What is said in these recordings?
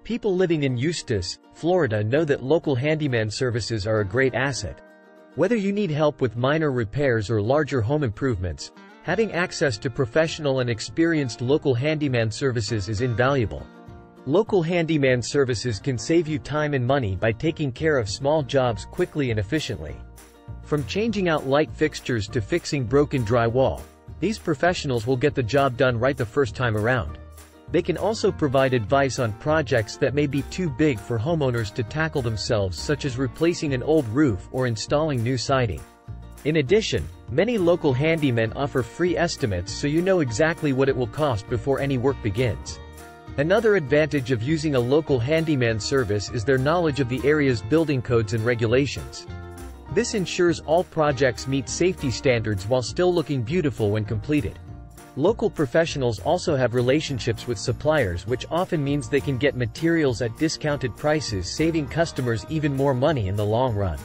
People living in Eustis, Florida know that local handyman services are a great asset. Whether you need help with minor repairs or larger home improvements, having access to professional and experienced local handyman services is invaluable. Local handyman services can save you time and money by taking care of small jobs quickly and efficiently. From changing out light fixtures to fixing broken drywall, these professionals will get the job done right the first time around. They can also provide advice on projects that may be too big for homeowners to tackle themselves, such as replacing an old roof or installing new siding. In addition, many local handymen offer free estimates so you know exactly what it will cost before any work begins. Another advantage of using a local handyman service is their knowledge of the area's building codes and regulations. This ensures all projects meet safety standards while still looking beautiful when completed. Local professionals also have relationships with suppliers, which often means they can get materials at discounted prices, saving customers even more money in the long run.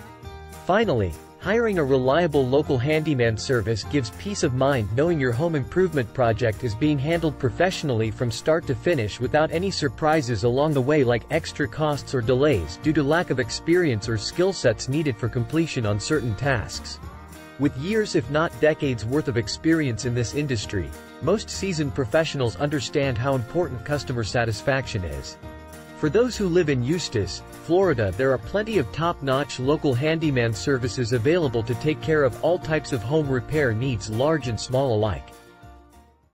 Finally, hiring a reliable local handyman service gives peace of mind knowing your home improvement project is being handled professionally from start to finish without any surprises along the way, like extra costs or delays due to lack of experience or skill sets needed for completion on certain tasks. With years if not decades worth of experience in this industry, most seasoned professionals understand how important customer satisfaction is. For those who live in Eustis, Florida, there are plenty of top-notch local handyman services available to take care of all types of home repair needs, large and small alike.